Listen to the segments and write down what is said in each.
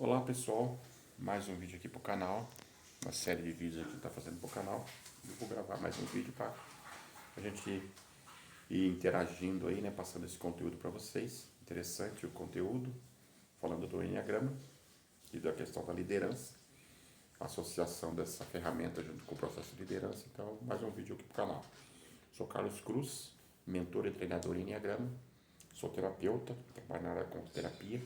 Olá pessoal, mais um vídeo aqui pro canal, uma série de vídeos aqui que tá fazendo pro canal. Eu vou gravar mais um vídeo para a gente ir interagindo aí, né, passando esse conteúdo para vocês. Interessante o conteúdo, falando do Enneagrama e da questão da liderança, a associação dessa ferramenta junto com o processo de liderança. Então, mais um vídeo aqui pro canal. Sou Carlos Cruz, mentor e treinador em Enneagrama, sou terapeuta, trabalho na área com terapia.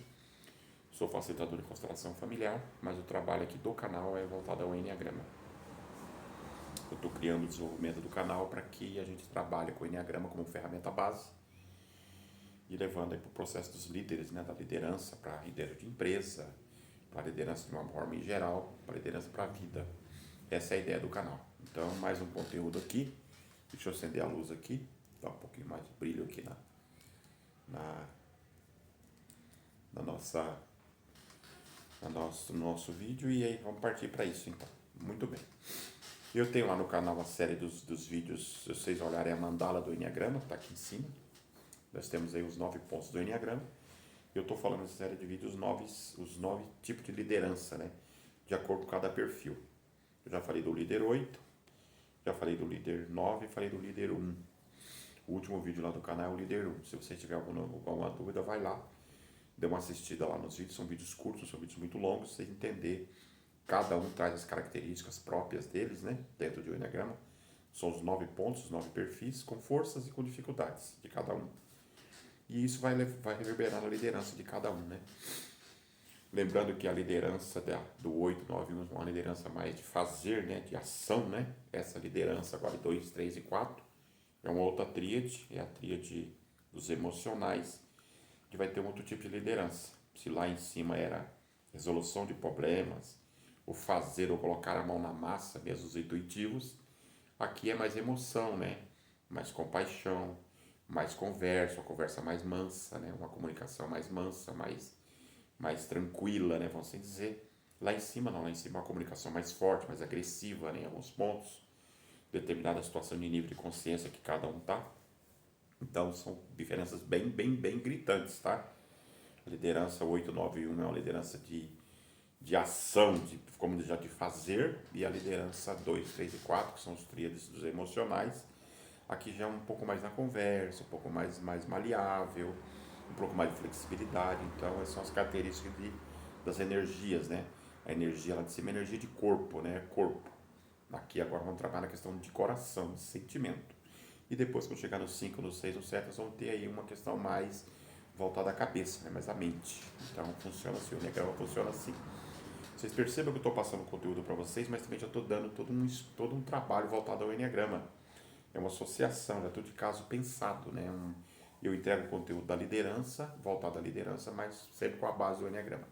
Sou facilitador de constelação familiar, mas o trabalho aqui do canal é voltado ao Enneagrama. Eu estou criando o desenvolvimento do canal para que a gente trabalhe com o Enneagrama como ferramenta base e levando aí para o processo dos líderes, né, da liderança para liderança de empresa, para liderança de uma forma em geral, para liderança para a vida. Essa é a ideia do canal. Então, mais um conteúdo aqui. Deixa eu acender a luz aqui, dar um pouquinho mais de brilho aqui na no nosso vídeo, e aí vamos partir para isso então. Muito bem. Eu tenho lá no canal a série dos vídeos, se vocês olharem a mandala do Enneagrama, está aqui em cima. Nós temos aí os 9 pontos do Enneagrama. Eu estou falando nessa série de vídeos os 9 tipos de liderança, né? De acordo com cada perfil. Eu já falei do líder 8, já falei do líder 9 e falei do líder 1. O último vídeo lá do canal é o líder 1. Se você tiver alguma dúvida, vai lá. Dê uma assistida lá nos vídeos, são vídeos curtos, são vídeos muito longos, você entender, cada um traz as características próprias deles, né, dentro do Enneagrama. São os 9 pontos, os 9 perfis, com forças e com dificuldades de cada um. E isso vai reverberar na liderança de cada um, né. Lembrando que a liderança do 8, 9, 1 é uma liderança mais de fazer, né, de ação, né. Essa liderança agora 2, 3 e 4 é uma outra tríade, é a tríade dos emocionais, que vai ter um outro tipo de liderança. Se lá em cima era resolução de problemas, o fazer ou colocar a mão na massa, mesmo os intuitivos, aqui é mais emoção, né? Mais compaixão, mais conversa, uma conversa mais mansa, né? Uma comunicação mais mansa, mais tranquila, né? Vamos assim dizer. Lá em cima não, lá em cima é uma comunicação mais forte, mais agressiva, né? Em alguns pontos, determinada situação de nível de consciência que cada um tá. Então são diferenças bem gritantes, tá? A liderança 891 é uma liderança de ação, como já de fazer, e a liderança 2, 3 e 4, que são os tríades dos emocionais, aqui já é um pouco mais na conversa, um pouco mais maleável, um pouco mais de flexibilidade. Então essas são as características das energias, né? A energia lá de cima é energia de corpo, né? Corpo. Aqui agora vamos trabalhar na questão de coração, de sentimento. E depois, quando chegar no 5, no 6, no 7, nós vamos ter aí uma questão mais voltada à cabeça, né? Mais à mente. Então, funciona assim, o Enneagrama funciona assim. Vocês percebam que eu estou passando conteúdo para vocês, mas também já estou dando todo um trabalho voltado ao Enneagrama. É uma associação, já estou de caso pensado, né? Eu entrego o conteúdo da liderança, voltado à liderança, mas sempre com a base do Enneagrama.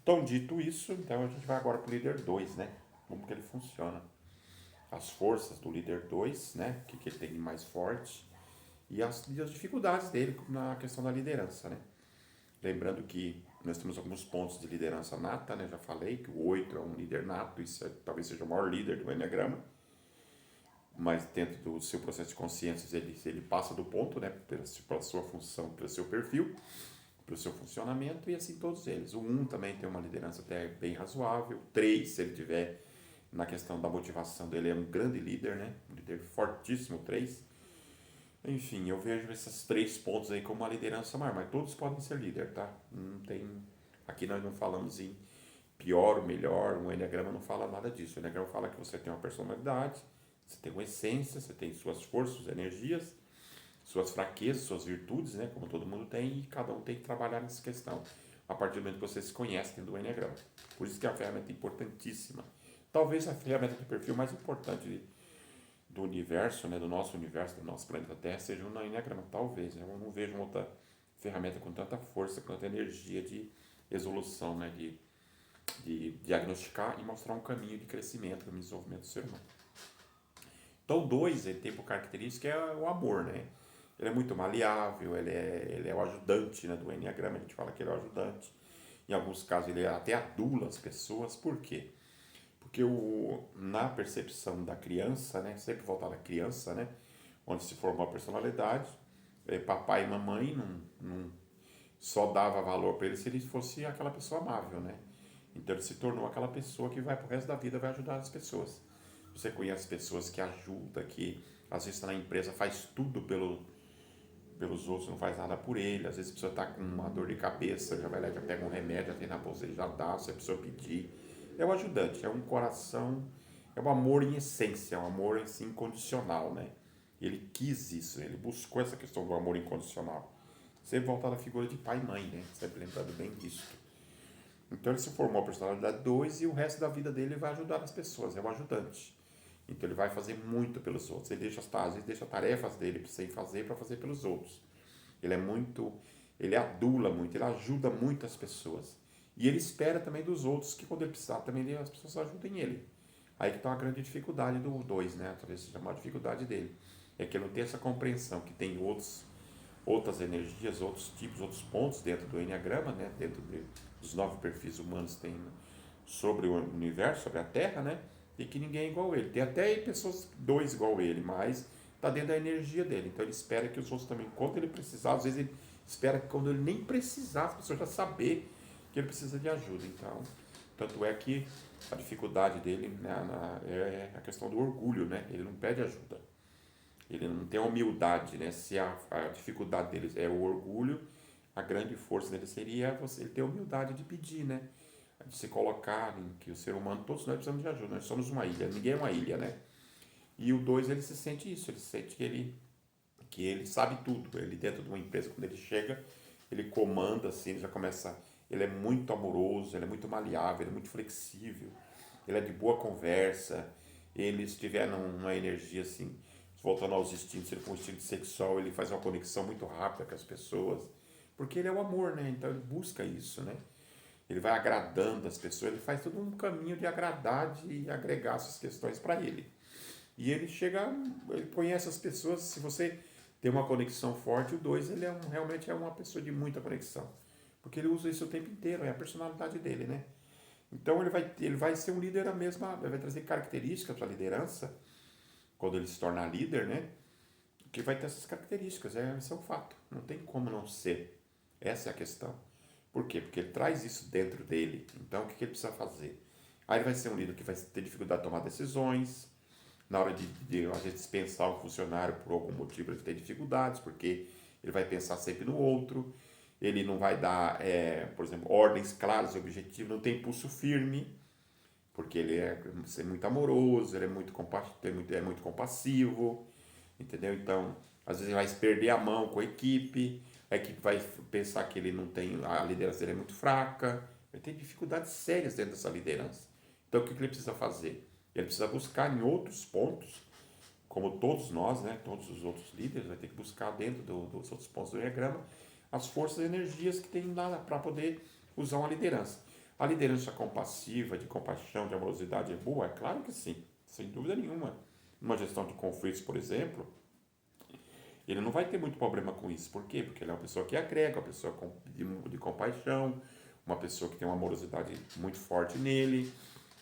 Então, dito isso, então a gente vai agora para o líder 2, né? Como que ele funciona. As forças do líder 2, né? O que ele tem de mais forte e as dificuldades dele na questão da liderança, né? Lembrando que nós temos alguns pontos de liderança nata, né? Já falei que o 8 é um líder nato, isso talvez seja o maior líder do Enneagrama, mas dentro do seu processo de consciência ele passa do ponto, né? Pela sua função, pelo seu perfil, pelo seu funcionamento, e assim todos eles. O 1 também tem uma liderança até bem razoável. O 3, se ele tiver na questão da motivação dele, é um grande líder, né? Um líder fortíssimo, 3. Enfim, eu vejo esses 3 pontos aí como uma liderança maior, mas todos podem ser líder, tá? Não tem... Aqui nós não falamos em pior ou melhor, o Enneagrama não fala nada disso. O Enneagrama fala que você tem uma personalidade, você tem uma essência, você tem suas forças, suas energias, suas fraquezas, suas virtudes, né? Como todo mundo tem, e cada um tem que trabalhar nessa questão a partir do momento que você se conhece dentro do Enneagrama. Por isso que é uma ferramenta importantíssima. Talvez a ferramenta de perfil mais importante do universo, né, do nosso planeta Terra, seja o Enneagrama. Talvez, né? Eu não vejo uma outra ferramenta com tanta força, com tanta energia de resolução, né, de diagnosticar e mostrar um caminho de crescimento, caminho de desenvolvimento do ser humano. Então, o 2, ele tem por característica o amor, né? Ele é muito maleável, ele é o ajudante, né, do Enneagrama, a gente fala que ele é o ajudante. Em alguns casos, ele até adula as pessoas. Por quê? Porque na percepção da criança, né, sempre voltado à criança, né, onde se formou a personalidade, papai e mamãe só dava valor para ele se ele fosse aquela pessoa amável, né? Então ele se tornou aquela pessoa que vai pro resto da vida vai ajudar as pessoas. Você conhece pessoas que ajudam, que às vezes está na empresa, faz tudo pelos outros, não faz nada por ele. Às vezes a pessoa está com uma dor de cabeça, já vai lá, já pega um remédio, já tem na bolsa, ele já dá, se a pessoa pedir. É o ajudante, é um coração, é um amor em essência, é um amor assim, incondicional, né? Ele quis isso, ele buscou essa questão do amor incondicional. Sempre voltado à figura de pai e mãe, né? Sempre lembrando bem disso. Então ele se formou a personalidade 2 e o resto da vida dele vai ajudar as pessoas, é um ajudante. Então ele vai fazer muito pelos outros. Ele deixa, às vezes deixa tarefas dele sem fazer para fazer pelos outros. Ele é muito, ele adula muito, ele ajuda muitas pessoas. E ele espera também dos outros que quando ele precisar também as pessoas ajudem ele. Aí que está uma grande dificuldade do 2, né? Talvez seja uma dificuldade dele. É que ele não tem essa compreensão que tem outras energias, outros tipos, outros pontos dentro do Enneagrama, né? Dentro dos 9 perfis humanos tem sobre o universo, sobre a Terra, né? E que ninguém é igual a ele. Tem até pessoas 2 igual a ele, mas está dentro da energia dele. Então ele espera que os outros também, quando ele precisar, às vezes ele espera que quando ele nem precisar, as pessoas já saber que ele precisa de ajuda. Então, tanto é que a dificuldade dele, né, é a questão do orgulho, né? Ele não pede ajuda. Ele não tem a humildade, né? Se a dificuldade dele é o orgulho, a grande força dele seria você ter a humildade de pedir, né? De se colocar em que o ser humano, todos nós precisamos de ajuda, nós somos uma ilha, ninguém é uma ilha, né? E o 2 ele se sente isso, ele sente que ele sabe tudo, ele dentro de uma empresa, quando ele chega, ele comanda assim, ele já começa, ele é muito amoroso, ele é muito maleável, ele é muito flexível, ele é de boa conversa, ele se tiver numa energia assim, voltando aos instintos, se ele for um instinto sexual, ele faz uma conexão muito rápida com as pessoas, porque ele é o amor, né? Então ele busca isso, né? Ele vai agradando as pessoas, ele faz todo um caminho de agradar, de agregar suas questões para ele. E ele chega, ele conhece as pessoas, se você tem uma conexão forte, o 2 ele realmente é uma pessoa de muita conexão. Porque ele usa isso o tempo inteiro, é a personalidade dele, né? Então ele vai ser um líder a mesma, vai trazer características para a liderança, quando ele se tornar líder, né? Que vai ter essas características, esse é um fato. Não tem como não ser. Essa é a questão. Por quê? Porque ele traz isso dentro dele. Então, o que ele precisa fazer? Aí ele vai ser um líder que vai ter dificuldade de tomar decisões. Na hora de às vezes, dispensar um funcionário por algum motivo, ele vai ter dificuldades, porque ele vai pensar sempre no outro. Ele não vai dar, por exemplo, ordens claras e objetivas, não tem impulso firme, porque ele é muito amoroso, ele é muito compassivo, entendeu? Então, às vezes ele vai perder a mão com a equipe vai pensar que ele não tem, a liderança dele é muito fraca, ele tem dificuldades sérias dentro dessa liderança. Então, o que ele precisa fazer? Ele precisa buscar em outros pontos, como todos nós, né, todos os outros líderes, vai ter que buscar dentro dos outros pontos do diagrama as forças e energias que tem lá para poder usar uma liderança. A liderança compassiva, de compaixão, de amorosidade é boa? É claro que sim, sem dúvida nenhuma. Numa gestão de conflitos, por exemplo, ele não vai ter muito problema com isso. Por quê? Porque ele é uma pessoa que agrega, uma pessoa de compaixão, uma pessoa que tem uma amorosidade muito forte nele,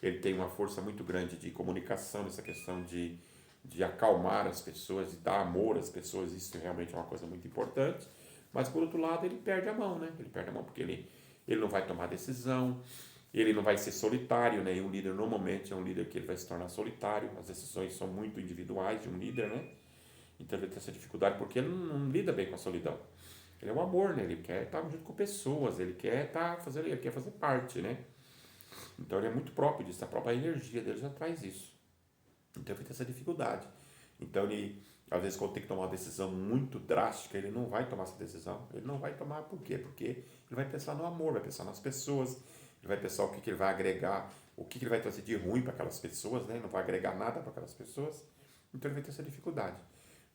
ele tem uma força muito grande de comunicação, nessa questão de acalmar as pessoas, de dar amor às pessoas, isso realmente é uma coisa muito importante. Mas, por outro lado, ele perde a mão, né? Ele perde a mão porque ele não vai tomar decisão, ele não vai ser solitário, né? E um líder, normalmente, é um líder que ele vai se tornar solitário, as decisões são muito individuais de um líder, né? Então, ele tem essa dificuldade porque ele não lida bem com a solidão. Ele é um amor, né? Ele quer estar junto com pessoas, ele quer ele quer fazer parte, né? Então ele é muito próprio disso, a própria energia dele já traz isso. Então ele tem essa dificuldade. Então ele, às vezes, quando tem que tomar uma decisão muito drástica, ele não vai tomar essa decisão. Ele não vai tomar por quê? Porque ele vai pensar no amor, vai pensar nas pessoas, ele vai pensar o que ele vai agregar, o que ele vai trazer de ruim para aquelas pessoas, né? Ele não vai agregar nada para aquelas pessoas. Então ele vai ter essa dificuldade.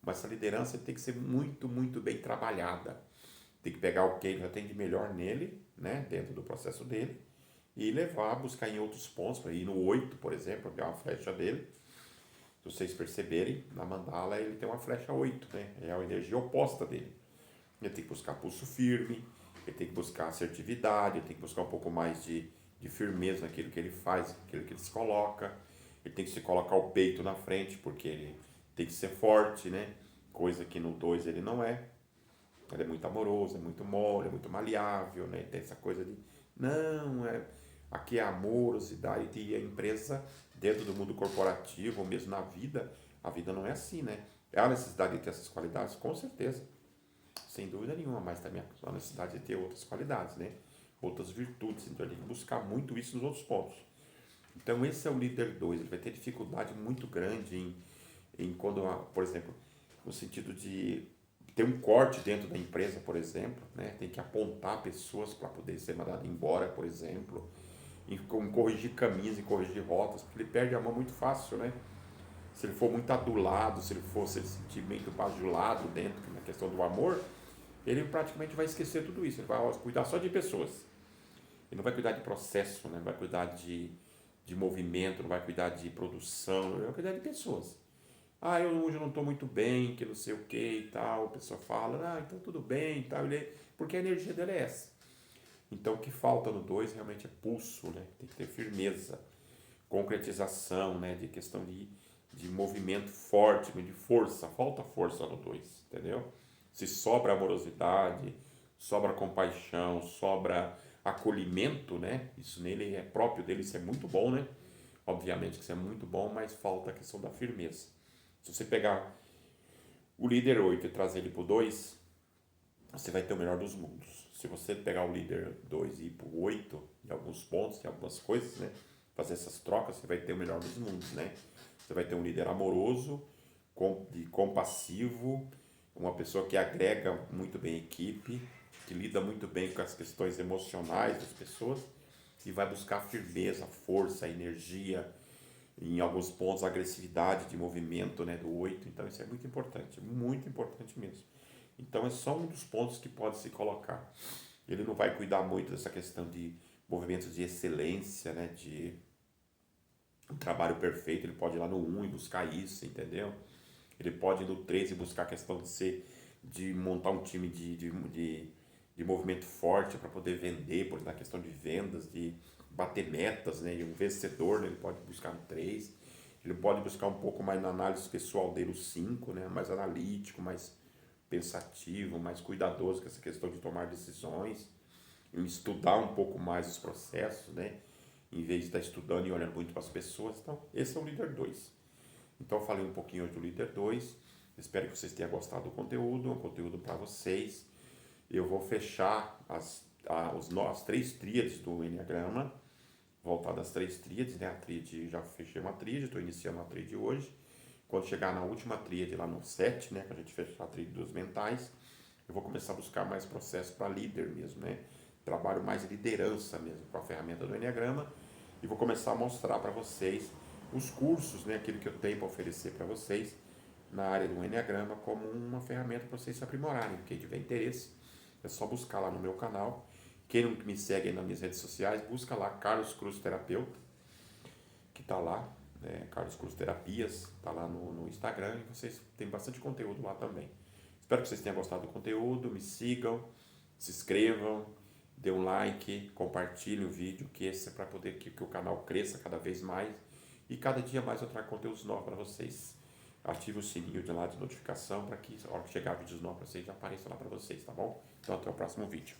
Mas essa liderança tem que ser muito, muito bem trabalhada. Tem que pegar o que ele já tem de melhor nele, né? Dentro do processo dele e levar, buscar em outros pontos, para ir no 8, por exemplo, que é uma flecha dele. Se vocês perceberem, na mandala ele tem uma flecha 8, né? É a energia oposta dele. Ele tem que buscar pulso firme, ele tem que buscar assertividade, ele tem que buscar um pouco mais de firmeza naquilo que ele faz, naquilo que ele se coloca. Ele tem que se colocar o peito na frente, porque ele tem que ser forte, né? Coisa que no 2 ele não é. Ele é muito amoroso, é muito mole, é muito maleável, né? Tem essa coisa de, não, aqui é amorosidade e a empresa, dentro do mundo corporativo, ou mesmo na vida, a vida não é assim, né? É a necessidade de ter essas qualidades, com certeza, sem dúvida nenhuma, mas também a necessidade de ter outras qualidades, né? Outras virtudes, então ele tem que buscar muito isso nos outros pontos. Então esse é o líder 2, ele vai ter dificuldade muito grande em quando, por exemplo, no sentido de ter um corte dentro da empresa, por exemplo, né? Tem que apontar pessoas para poder ser mandado embora, por exemplo, em corrigir caminhos, em corrigir rotas, porque ele perde a mão muito fácil, né? Se ele for muito adulado, se ele for se ele sentir meio bajulado dentro na questão do amor, ele praticamente vai esquecer tudo isso, ele vai cuidar só de pessoas. Ele não vai cuidar de processo, né? Não vai cuidar de movimento, não vai cuidar de produção, ele vai cuidar de pessoas. Ah, eu hoje não estou muito bem, que não sei o que e tal. A pessoa fala, então tudo bem e tal. Porque a energia dele é essa. Então o que falta no 2 realmente é pulso, né? Tem que ter firmeza, concretização, né? De questão de movimento forte, de força. Falta força no 2, entendeu? Se sobra amorosidade, sobra compaixão, sobra acolhimento, né? Isso nele é próprio dele, isso é muito bom, né? Obviamente que isso é muito bom, mas falta a questão da firmeza. Se você pegar o líder 8 e trazer ele para o 2, você vai ter o melhor dos mundos. Se você pegar o líder 2 e ir para o 8, em alguns pontos, em algumas coisas, né? Fazer essas trocas, você vai ter o melhor dos mundos, né? Você vai ter um líder amoroso, compassivo, uma pessoa que agrega muito bem a equipe, que lida muito bem com as questões emocionais das pessoas e vai buscar firmeza, força, energia, em alguns pontos, a agressividade de movimento, né, do 8. Então isso é muito importante mesmo. Então é só um dos pontos que pode se colocar. Ele não vai cuidar muito dessa questão de movimentos de excelência, né, de um trabalho perfeito. Ele pode ir lá no 1 e buscar isso, entendeu? Ele pode ir no 3 e buscar a questão de montar um time de movimento forte para poder vender, por na questão de vendas, de bater metas, né? E um vencedor, né? Ele pode buscar no 3. Ele pode buscar um pouco mais na análise pessoal dele, o 5, né? Mais analítico, mais pensativo, mais cuidadoso com essa questão de tomar decisões, em estudar um pouco mais os processos, né? Em vez de estar estudando e olhando muito para as pessoas. Então, esse é o líder 2. Então, eu falei um pouquinho hoje do líder 2. Espero que vocês tenham gostado do conteúdo, um conteúdo para vocês. Eu vou fechar as 3 tríades do Enneagrama, voltar das 3 tríades, né? A tríade, já fechei uma tríade, estou iniciando a tríade hoje. Quando chegar na última tríade, lá no 7, né? Que a gente fechar a tríade dos mentais, eu vou começar a buscar mais processo para líder mesmo, né? Trabalho mais liderança mesmo com a ferramenta do Enneagrama e vou começar a mostrar para vocês os cursos, né? Aquilo que eu tenho para oferecer para vocês na área do Enneagrama como uma ferramenta para vocês se aprimorarem. Quem tiver interesse, é só buscar lá no meu canal. Quem não me segue aí nas minhas redes sociais, busca lá Carlos Cruz Terapeuta, que está lá, né? Carlos Cruz Terapias, está lá no Instagram e vocês têm bastante conteúdo lá também. Espero que vocês tenham gostado do conteúdo, me sigam, se inscrevam, dê um like, compartilhem o vídeo, que esse é para poder que o canal cresça cada vez mais e cada dia mais eu trago conteúdos novos para vocês. Ative o sininho de lá de notificação para que a hora que chegar vídeos novos para vocês já apareça lá para vocês, tá bom? Então até o próximo vídeo.